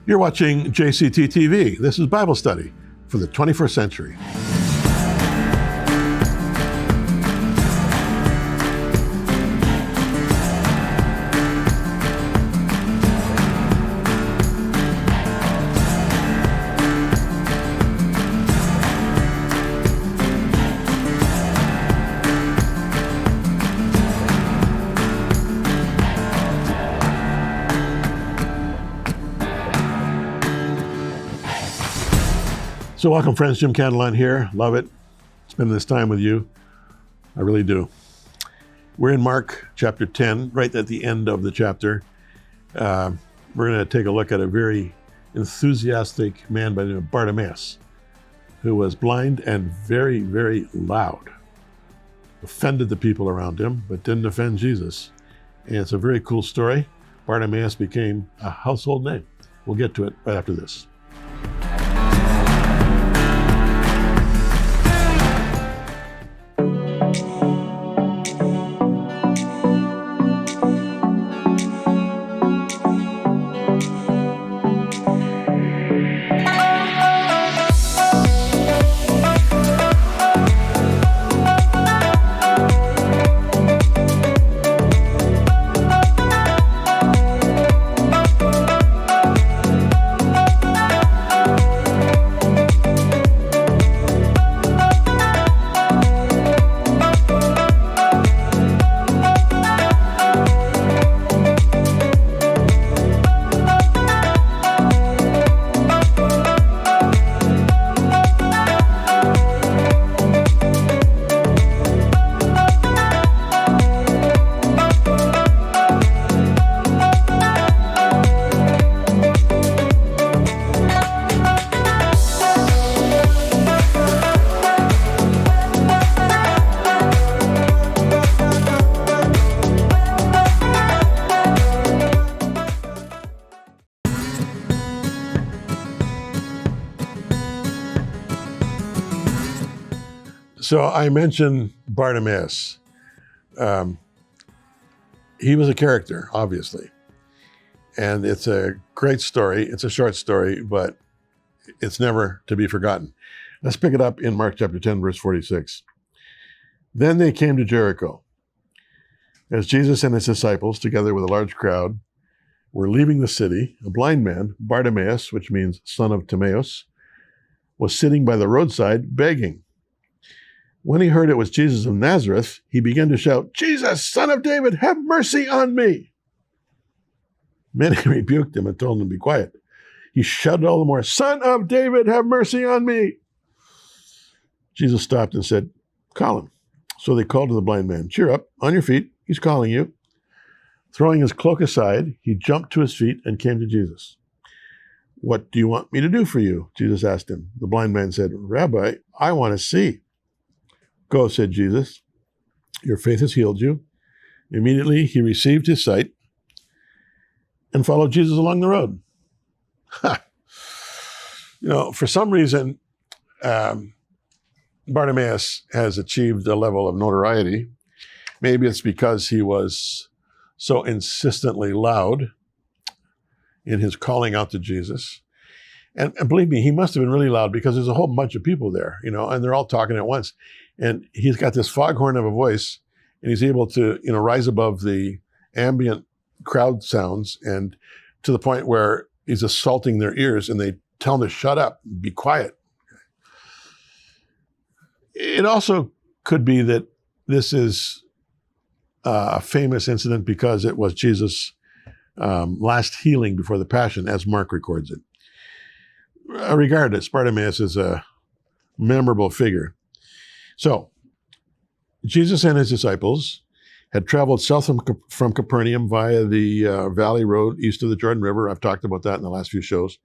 You're watching JCT TV. This is Bible study for the 21st century. So welcome, friends. Jim Cantelon here. Love it. Spending this time with you. I really do. We're in Mark chapter 10, right at the end of the chapter. We're going to take a look at a very enthusiastic man by the name of Bartimaeus, who was blind and very, very loud. Offended the people around him, but didn't offend Jesus. And it's a very cool story. Bartimaeus became a household name. We'll get to it right after this. So I mentioned Bartimaeus. He was a character, obviously. And it's a great story. It's a short story, but it's never to be forgotten. Let's pick it up in Mark chapter 10, verse 46. Then they came to Jericho. As Jesus and his disciples, together with a large crowd, were leaving the city, a blind man, Bartimaeus, which means son of Timaeus, was sitting by the roadside begging. When he heard it was Jesus of Nazareth, he began to shout, "Jesus, son of David, have mercy on me." Many rebuked him and told him to be quiet. He shouted all the more, "Son of David, have mercy on me." Jesus stopped and said, "Call him." So they called to the blind man, "Cheer up, on your feet, he's calling you." Throwing his cloak aside, he jumped to his feet and came to Jesus. "What do you want me to do for you?" Jesus asked him. The blind man said, "Rabbi, I want to see." "Go," said Jesus. "Your faith has healed you." Immediately he received his sight and followed Jesus along the road. For some reason, Bartimaeus has achieved a level of notoriety. Maybe it's because he was so insistently loud in his calling out to Jesus. And believe me, he must have been really loud because there's a whole bunch of people there, and they're all talking at once. And he's got this foghorn of a voice, and he's able to, rise above the ambient crowd sounds, and to the point where he's assaulting their ears, and they tell him to shut up, be quiet. It also could be that this is a famous incident because it was Jesus' last healing before the Passion, as Mark records it. Regardless, Bartimaeus is a memorable figure. So, Jesus and his disciples had traveled south from Capernaum via the Valley Road east of the Jordan River. I've talked about that in the last few shows.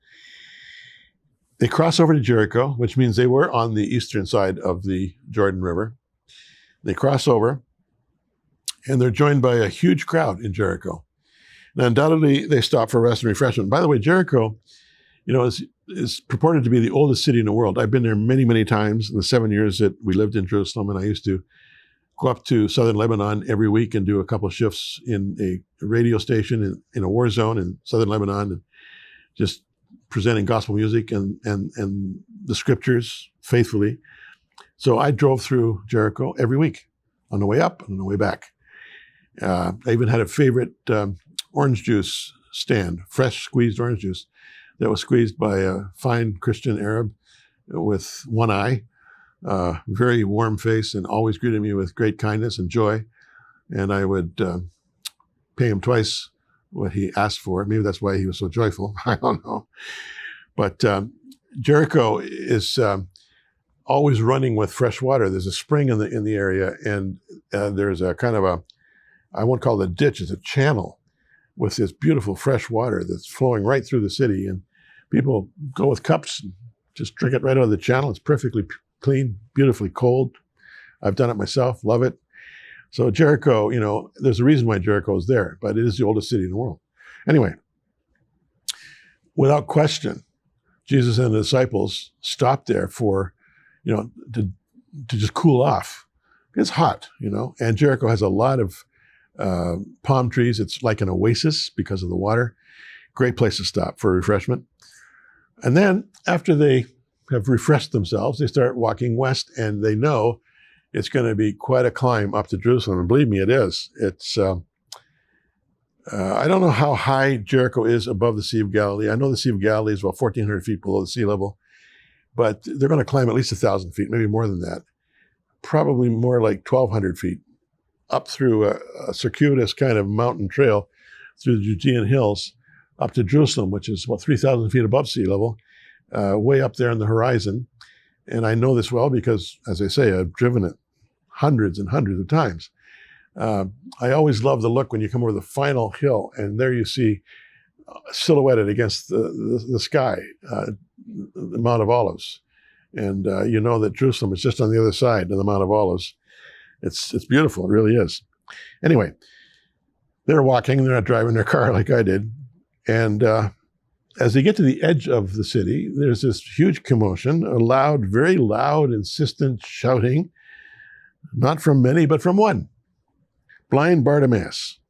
They cross over to Jericho, which means they were on the eastern side of the Jordan River. They cross over, and they're joined by a huge crowd in Jericho. Now, undoubtedly, they stop for rest and refreshment. By the way, Jericho, is purported to be the oldest city in the world. I've been there many, many times in the 7 years that we lived in Jerusalem, and I used to go up to southern Lebanon every week and do a couple of shifts in a radio station in a war zone in southern Lebanon, and just presenting gospel music and the scriptures faithfully. So I drove through Jericho every week on the way up and on the way back. I even had a favorite orange juice stand, fresh squeezed orange juice that was squeezed by a fine Christian Arab with one eye, very warm face, and always greeted me with great kindness and joy. And I would pay him twice what he asked for. Maybe that's why he was so joyful. I don't know. But Jericho is always running with fresh water. There's a spring in the area, and there's a kind of a, I won't call it a ditch, it's a channel with this beautiful fresh water that's flowing right through the city. And people go with cups and just drink it right out of the channel. It's perfectly clean, beautifully cold. I've done it myself, love it. So Jericho, there's a reason why Jericho is there, but it is the oldest city in the world. Anyway, without question, Jesus and the disciples stopped there for, to just cool off. It's hot, and Jericho has a lot of palm trees. It's like an oasis because of the water. Great place to stop for refreshment. And then after they have refreshed themselves, they start walking west, and they know it's going to be quite a climb up to Jerusalem. And believe me, it is. It's, I don't know how high Jericho is above the Sea of Galilee. I know the Sea of Galilee is about 1,400 feet below the sea level, but they're going to climb at least 1,000 feet, maybe more than that. Probably more like 1,200 feet up through a circuitous kind of mountain trail through the Judean hills up to Jerusalem, which is about 3,000 feet above sea level, way up there on the horizon. And I know this well because, as I say, I've driven it hundreds and hundreds of times. I always love the look when you come over the final hill, and there you see silhouetted against the sky, the Mount of Olives. And you know that Jerusalem is just on the other side of the Mount of Olives. It's beautiful, it really is. Anyway, they're walking, they're not driving their car like I did. And as they get to the edge of the city, there's this huge commotion, a loud, very loud, insistent shouting, not from many, but from one. Blind Bartimaeus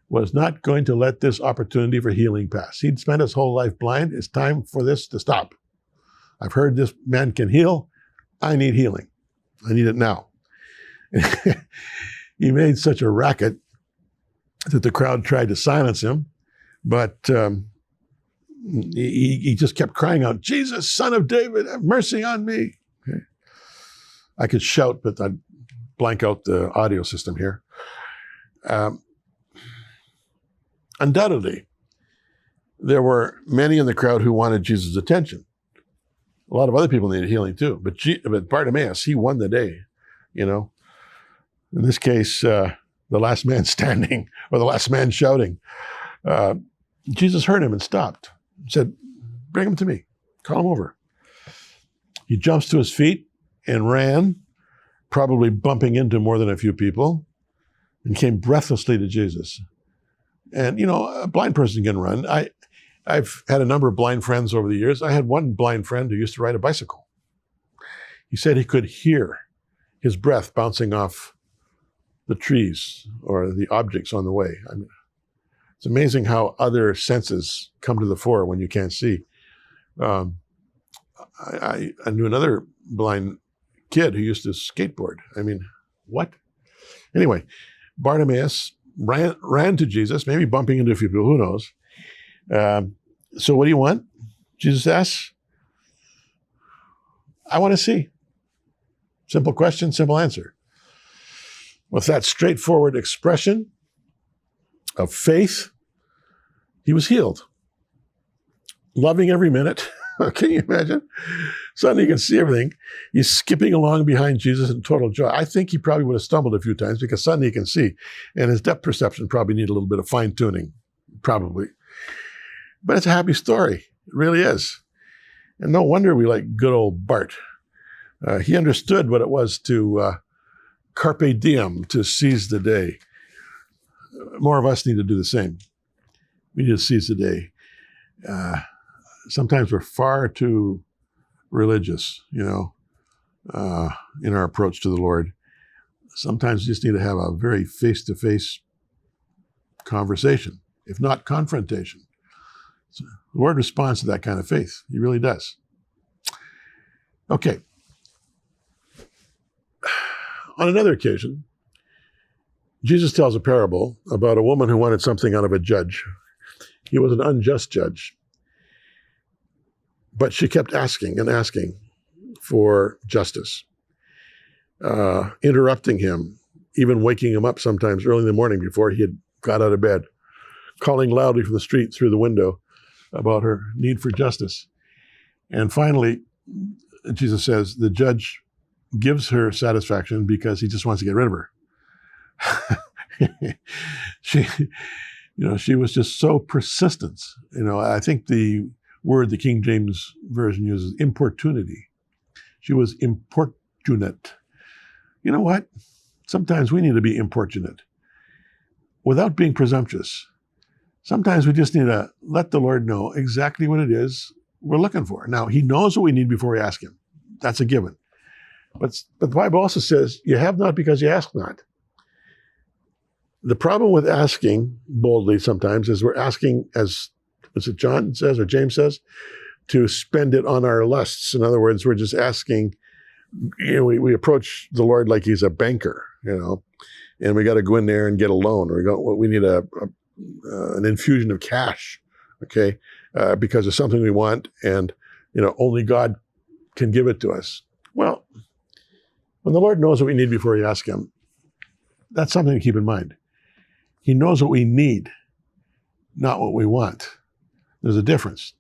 was not going to let this opportunity for healing pass. He'd spent his whole life blind. It's time for this to stop. I've heard this man can heal. I need healing. I need it now. He made such a racket that the crowd tried to silence him, but he just kept crying out, "Jesus, Son of David, have mercy on me." Okay. I could shout, but I'd blank out the audio system here. Undoubtedly, there were many in the crowd who wanted Jesus' attention. A lot of other people needed healing too, but Bartimaeus, he won the day, In this case, the last man standing or the last man shouting. Jesus heard him and stopped. Said, "Bring him to me. Call him over." He jumps to his feet and ran, probably bumping into more than a few people, and came breathlessly to Jesus. And, a blind person can run. I've had a number of blind friends over the years. I had one blind friend who used to ride a bicycle. He said he could hear his breath bouncing off the trees or the objects on the way. I mean, it's amazing how other senses come to the fore when you can't see. I knew another blind kid who used to skateboard. I mean, what? Anyway, Bartimaeus ran to Jesus, maybe bumping into a few people, who knows. So what do you want? Jesus asks. I want to see. Simple question, simple answer. With that straightforward expression of faith, he was healed. Loving every minute. Can you imagine? Suddenly you can see everything. He's skipping along behind Jesus in total joy. I think he probably would have stumbled a few times because suddenly he can see. And his depth perception probably needed a little bit of fine tuning, probably. But it's a happy story. It really is. And no wonder we like good old Bart. He understood what it was to carpe diem, to seize the day. More of us need to do the same. We need to seize the day. Sometimes we're far too religious, in our approach to the Lord. Sometimes you just need to have a very face-to-face conversation, if not confrontation. So the Lord responds to that kind of faith. He really does. Okay. On another occasion, Jesus tells a parable about a woman who wanted something out of a judge. He was an unjust judge. But she kept asking and asking for justice, interrupting him, even waking him up sometimes early in the morning before he had got out of bed, calling loudly from the street through the window about her need for justice. And finally, Jesus says the judge gives her satisfaction because he just wants to get rid of her. She was just so persistent. I think the word the King James Version uses, importunity. She was importunate. You know what? Sometimes we need to be importunate without being presumptuous. Sometimes we just need to let the Lord know exactly what it is we're looking for. Now, he knows what we need before we ask him. That's a given. But the Bible also says, you have not because you ask not. The problem with asking boldly sometimes is we're asking, as is it John says or James says, to spend it on our lusts. In other words, we're just asking, we approach the Lord like he's a banker, and we got to go in there and get a loan, or we need an infusion of cash, okay, because of something we want, and only God can give it to us. Well, when the Lord knows what we need before we ask him, that's something to keep in mind. He knows what we need, not what we want. There's a difference.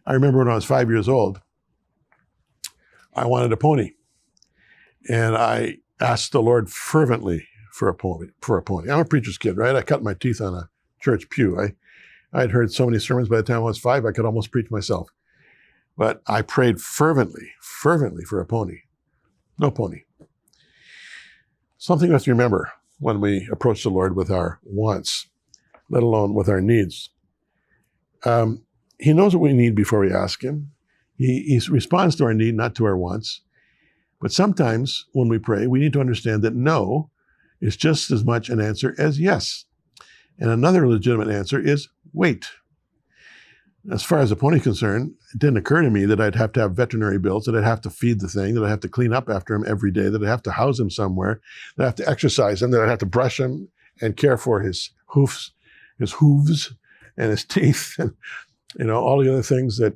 I remember when I was 5 years old, I wanted a pony. And I asked the Lord fervently for a pony. I'm a preacher's kid, right? I cut my teeth on a church pew. I'd heard so many sermons by the time I was 5, I could almost preach myself. But I prayed fervently for a pony. No pony. Something we have to remember when we approach the Lord with our wants, let alone with our needs. He knows what we need before we ask him. He responds to our need, not to our wants. But sometimes when we pray, we need to understand that no is just as much an answer as yes. And another legitimate answer is wait. As far as the pony is concerned, it didn't occur to me that I'd have to have veterinary bills, that I'd have to feed the thing, that I'd have to clean up after him every day, that I'd have to house him somewhere, that I'd have to exercise him, that I'd have to brush him and care for his hooves and his teeth, and all the other things that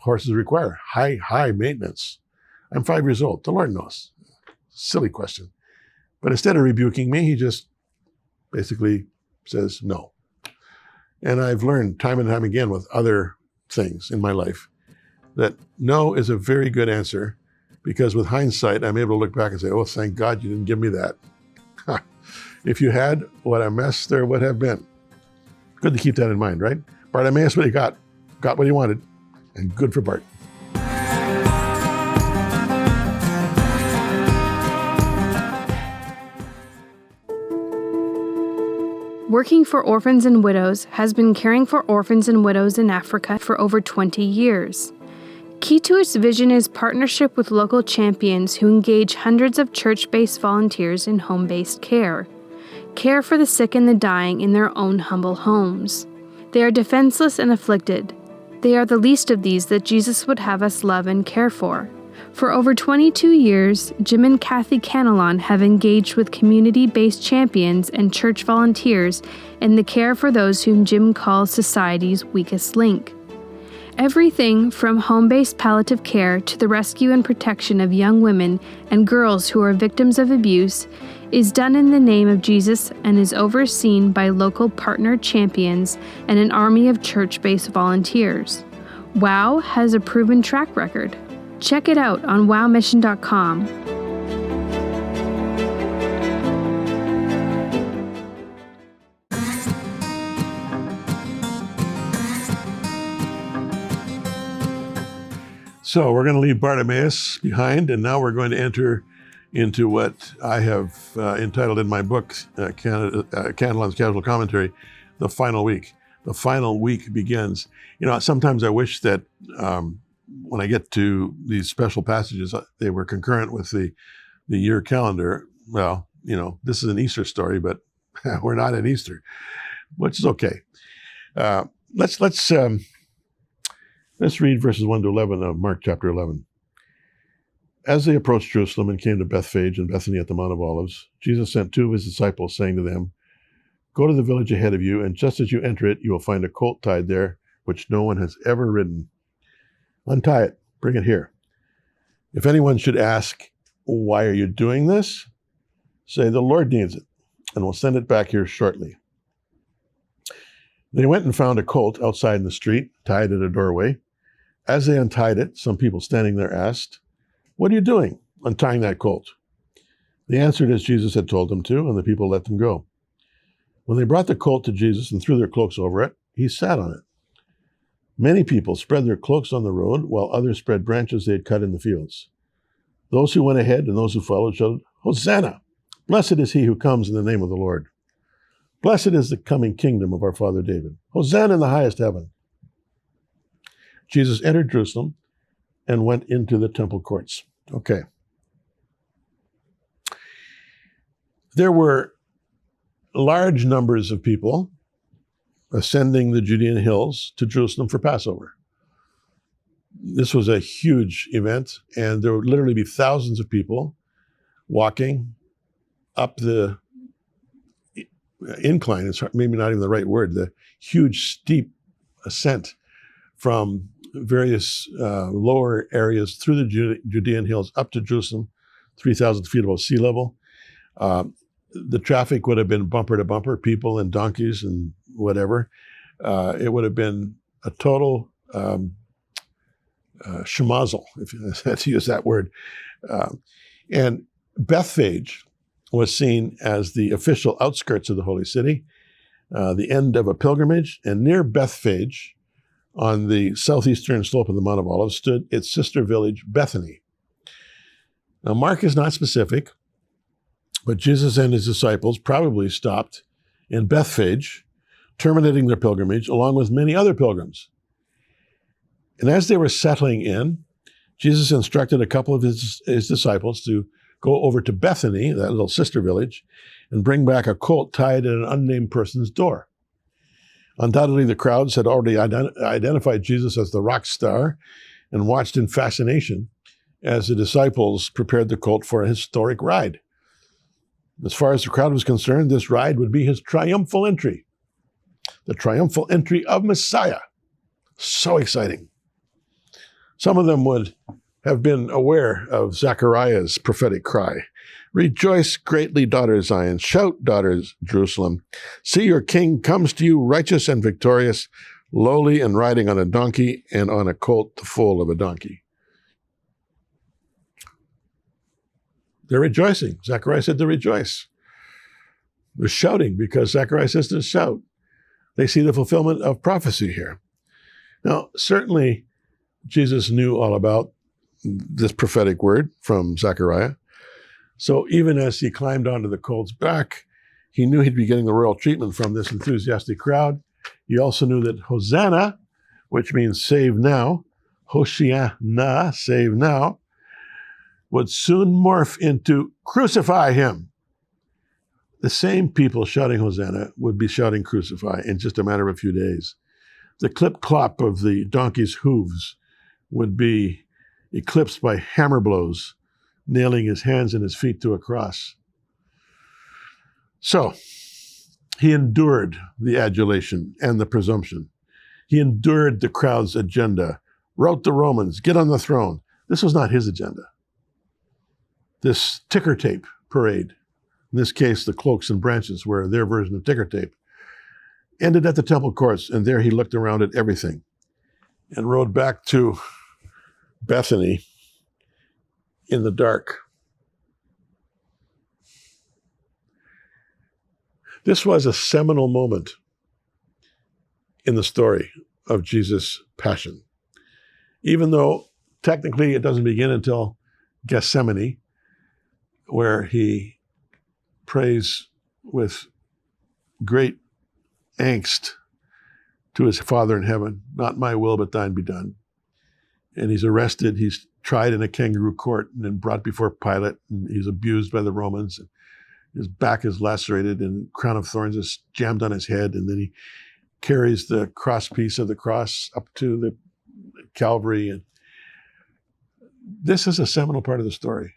horses require. High maintenance. I'm 5 years old. The Lord knows. Silly question. But instead of rebuking me, he just basically says no. And I've learned time and time again with other things in my life that no is a very good answer, because with hindsight, I'm able to look back and say, oh, thank God you didn't give me that. If you had, what a mess there would have been. Good to keep that in mind, right? Bartimaeus, what he got what he wanted, and good for Bart. Working for Orphans and Widows has been caring for orphans and widows in Africa for over 20 years. Key to its vision is partnership with local champions who engage hundreds of church-based volunteers in home-based care for the sick and the dying in their own humble homes. They are defenseless and afflicted. They are the least of these that Jesus would have us love and care for. For over 22 years, Jim and Kathy Cantelon have engaged with community-based champions and church volunteers in the care for those whom Jim calls society's weakest link. Everything from home-based palliative care to the rescue and protection of young women and girls who are victims of abuse is done in the name of Jesus and is overseen by local partner champions and an army of church-based volunteers. WOW has a proven track record. Check it out on wowmission.com. So we're going to leave Bartimaeus behind, and now we're going to enter into what I have entitled in my book, Cantelon's Casual Commentary, The Final Week. The final week begins. Sometimes I wish that when I get to these special passages, they were concurrent with the year calendar. Well, this is an Easter story, but we're not at Easter, which is okay. Let's Let's read verses 1 to 11 of Mark chapter 11. As they approached Jerusalem and came to Bethphage and Bethany at the Mount of Olives, Jesus sent two of his disciples, saying to them, "Go to the village ahead of you, and just as you enter it, you will find a colt tied there, which no one has ever ridden. Untie it, bring it here. If anyone should ask, 'Why are you doing this?' say, 'The Lord needs it, and we'll send it back here shortly.'" They went and found a colt outside in the street, tied at a doorway. As they untied it, some people standing there asked, "What are you doing, untying that colt?" They answered as Jesus had told them to, and the people let them go. When they brought the colt to Jesus and threw their cloaks over it, he sat on it. Many people spread their cloaks on the road, while others spread branches they had cut in the fields. Those who went ahead and those who followed shouted, "Hosanna! Blessed is he who comes in the name of the Lord. Blessed is the coming kingdom of our father David. Hosanna in the highest heaven." Jesus entered Jerusalem and went into the temple courts. Okay. There were large numbers of people ascending the Judean hills to Jerusalem for Passover. This was a huge event, and there would literally be thousands of people walking up the incline. It's maybe not even the right word, the huge steep ascent from various lower areas through the Judean hills up to Jerusalem, 3,000 feet above sea level. The traffic would have been bumper to bumper, people and donkeys and whatever. It would have been a total schmozzle, if you had to use that word. And Bethphage was seen as the official outskirts of the holy city, the end of a pilgrimage. And near Bethphage, on the southeastern slope of the Mount of Olives, stood its sister village, Bethany. Now, Mark is not specific, but Jesus and his disciples probably stopped in Bethphage, terminating their pilgrimage, along with many other pilgrims. And as they were settling in, Jesus instructed a couple of his disciples to go over to Bethany, that little sister village, and bring back a colt tied at an unnamed person's door. Undoubtedly, the crowds had already identified Jesus as the rock star and watched in fascination as the disciples prepared the colt for a historic ride. As far as the crowd was concerned, this ride would be his triumphal entry, the triumphal entry of Messiah. So exciting. Some of them would have been aware of Zechariah's prophetic cry. "Rejoice greatly, daughter Zion. Shout, daughters Jerusalem. See, your king comes to you righteous and victorious, lowly and riding on a donkey and on a colt, the foal of a donkey." They're rejoicing. Zechariah said to rejoice. They're shouting because Zechariah says to shout. They see the fulfillment of prophecy here. Now, certainly, Jesus knew all about this prophetic word from Zechariah. So even as he climbed onto the colt's back, he knew he'd be getting the royal treatment from this enthusiastic crowd. He also knew that Hosanna, which means save now, Hoshiana, save now, would soon morph into crucify him. The same people shouting Hosanna would be shouting crucify in just a matter of a few days. The clip-clop of the donkey's hooves would be eclipsed by hammer blows, nailing his hands and his feet to a cross. So, he endured the adulation and the presumption. He endured the crowd's agenda, wrote the Romans, get on the throne. This was not his agenda. This ticker tape parade, in this case, the cloaks and branches were their version of ticker tape, ended at the temple courts, and there he looked around at everything and rode back to Bethany in the dark. This was a seminal moment in the story of Jesus' passion. Even though technically it doesn't begin until Gethsemane, where he prays with great angst to his Father in heaven, "Not my will, but thine be done." And he's arrested. He's tried in a kangaroo court and then brought before Pilate. And he's abused by the Romans. And his back is lacerated and crown of thorns is jammed on his head. And then he carries the cross piece of the cross up to the at Calvary. And this is a seminal part of the story.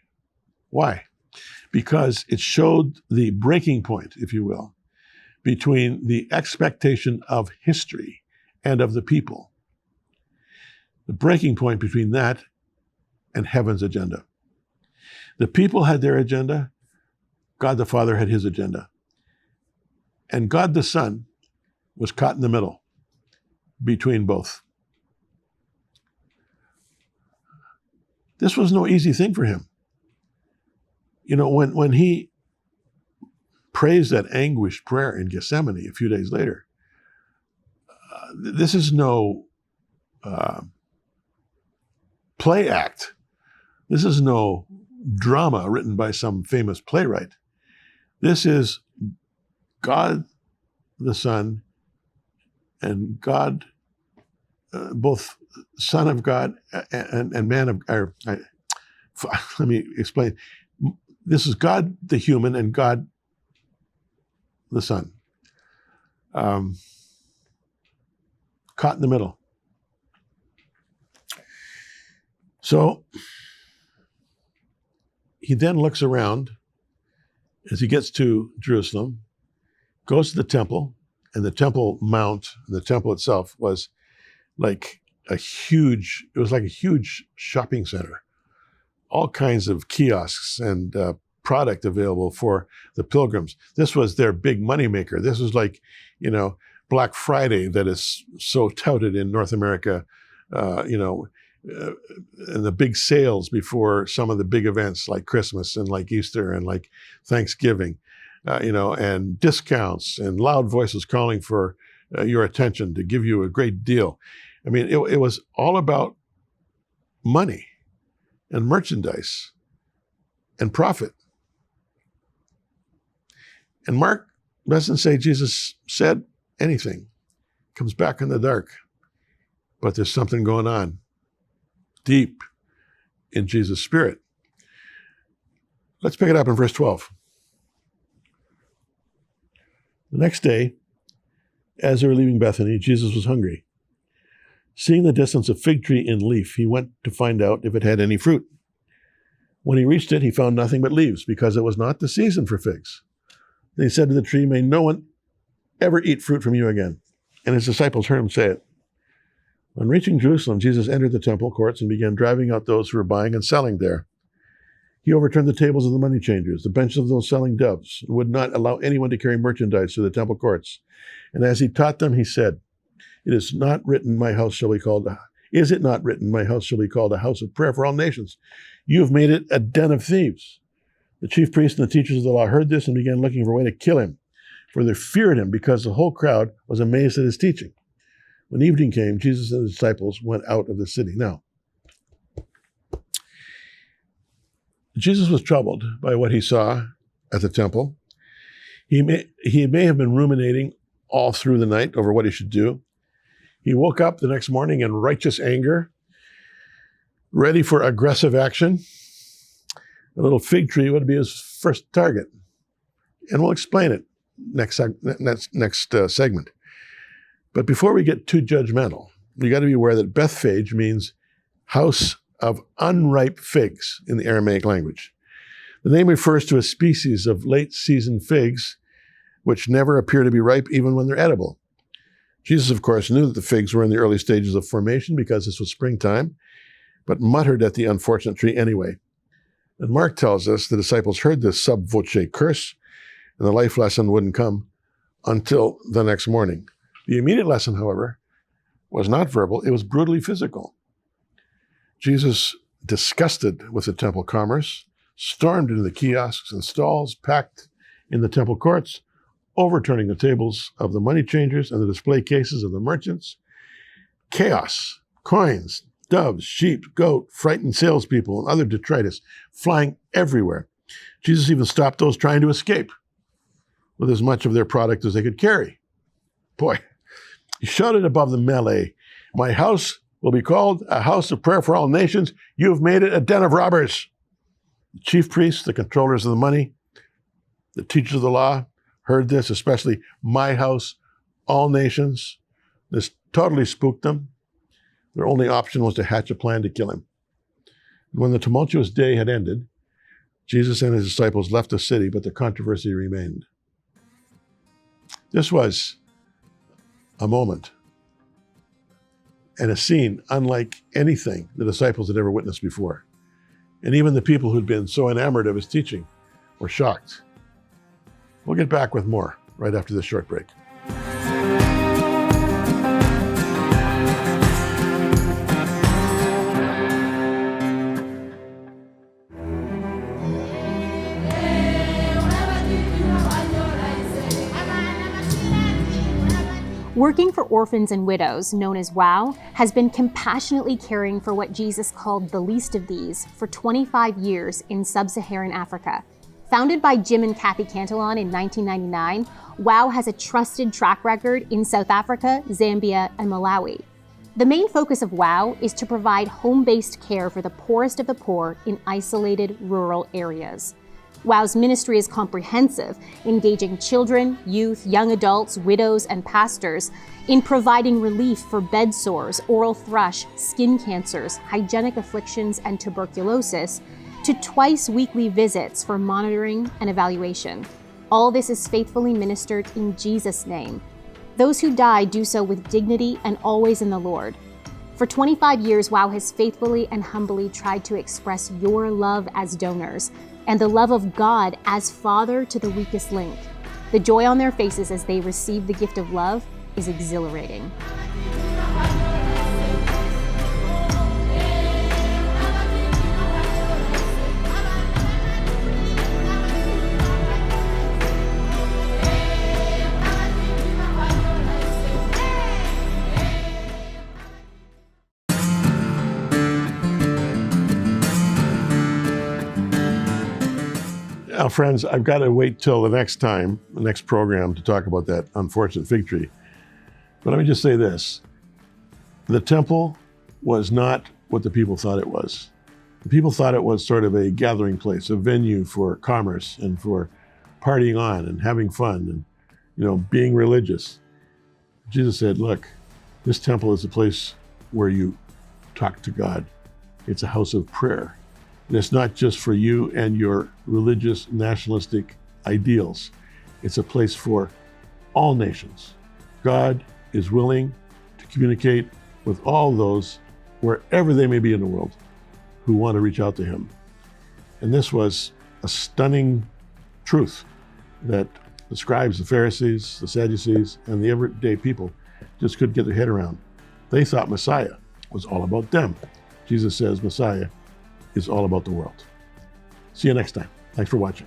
Why? Because it showed the breaking point, if you will, between the expectation of history and of the people. The breaking point between that and heaven's agenda. The people had their agenda. God the Father had his agenda. And God the Son was caught in the middle between both. This was no easy thing for him. You know, when he prays that anguished prayer in Gethsemane a few days later, this is no play act. This is no drama written by some famous playwright. This is God the Son and God, both Son of God and man of, let me explain. This is God the human and God the Son. Caught in the middle. So he then looks around as he gets to Jerusalem, goes to the temple, and the Temple Mount, the temple itself was like a huge shopping center. All kinds of kiosks and product available for the pilgrims. This was their big moneymaker. This was like, you know, Black Friday that is so touted in North America, and the big sales before some of the big events like Christmas and like Easter and like Thanksgiving, and discounts and loud voices calling for your attention to give you a great deal. I mean, it was all about money and merchandise and profit. And Mark doesn't say Jesus said anything. Comes back in the dark. But there's something going on deep in Jesus' spirit. Let's pick it up in verse 12. The next day, as they were leaving Bethany, Jesus was hungry. Seeing the distance a fig tree in leaf, he went to find out if it had any fruit. When he reached it, he found nothing but leaves, because it was not the season for figs. Then he said to the tree, "May no one ever eat fruit from you again." And his disciples heard him say it. On reaching Jerusalem, Jesus entered the temple courts and began driving out those who were buying and selling there. He overturned the tables of the money changers, the benches of those selling doves, and would not allow anyone to carry merchandise to the temple courts. And as he taught them, he said, Is it not written, my house shall be called a house of prayer for all nations? You have made it a den of thieves." The chief priests and the teachers of the law heard this and began looking for a way to kill him, for they feared him because the whole crowd was amazed at his teaching. When evening came, Jesus and his disciples went out of the city. Now, Jesus was troubled by what he saw at the temple. He may have been ruminating all through the night over what he should do. He woke up the next morning in righteous anger, ready for aggressive action. A little fig tree would be his first target. And we'll explain it next segment. But before we get too judgmental, we got to be aware that Bethphage means house of unripe figs in the Aramaic language. The name refers to a species of late-season figs which never appear to be ripe even when they're edible. Jesus, of course, knew that the figs were in the early stages of formation because this was springtime, but muttered at the unfortunate tree anyway. And Mark tells us the disciples heard this sub voce curse, and the life lesson wouldn't come until the next morning. The immediate lesson, however, was not verbal, it was brutally physical. Jesus, disgusted with the temple commerce, stormed into the kiosks and stalls packed in the temple courts, overturning the tables of the money changers and the display cases of the merchants. Chaos, coins, doves, sheep, goat, frightened salespeople, and other detritus flying everywhere. Jesus even stopped those trying to escape with as much of their product as they could carry. Boy, he shouted above the melee, "My house will be called a house of prayer for all nations. You have made it a den of robbers." The chief priests, the controllers of the money, the teachers of the law heard this, especially "my house, all nations." This totally spooked them. Their only option was to hatch a plan to kill him. When the tumultuous day had ended, Jesus and his disciples left the city, but the controversy remained. This was a moment and a scene unlike anything the disciples had ever witnessed before. And even the people who'd been so enamored of his teaching were shocked. We'll get back with more right after this short break. Working for orphans and widows, known as WOW, has been compassionately caring for what Jesus called the least of these for 25 years in sub-Saharan Africa. Founded by Jim and Kathy Cantelon in 1999, WOW has a trusted track record in South Africa, Zambia, and Malawi. The main focus of WOW is to provide home-based care for the poorest of the poor in isolated rural areas. WOW's ministry is comprehensive, engaging children, youth, young adults, widows, and pastors in providing relief for bed sores, oral thrush, skin cancers, hygienic afflictions, and tuberculosis, to twice-weekly visits for monitoring and evaluation. All this is faithfully ministered in Jesus' name. Those who die do so with dignity and always in the Lord. For 25 years, WOW has faithfully and humbly tried to express your love as donors and the love of God as Father to the weakest link. The joy on their faces as they receive the gift of love is exhilarating. Now, friends, I've got to wait till the next program, to talk about that unfortunate fig tree. But let me just say this. The temple was not what the people thought it was. The people thought it was sort of a gathering place, a venue for commerce and for partying on and having fun and, being religious. Jesus said, look, this temple is a place where you talk to God. It's a house of prayer. And it's not just for you and your religious, nationalistic ideals. It's a place for all nations. God is willing to communicate with all those, wherever they may be in the world, who want to reach out to him. And this was a stunning truth that the scribes, the Pharisees, the Sadducees, and the everyday people just couldn't get their head around. They thought Messiah was all about them. Jesus says Messiah is all about the world. See you next time. Thanks for watching.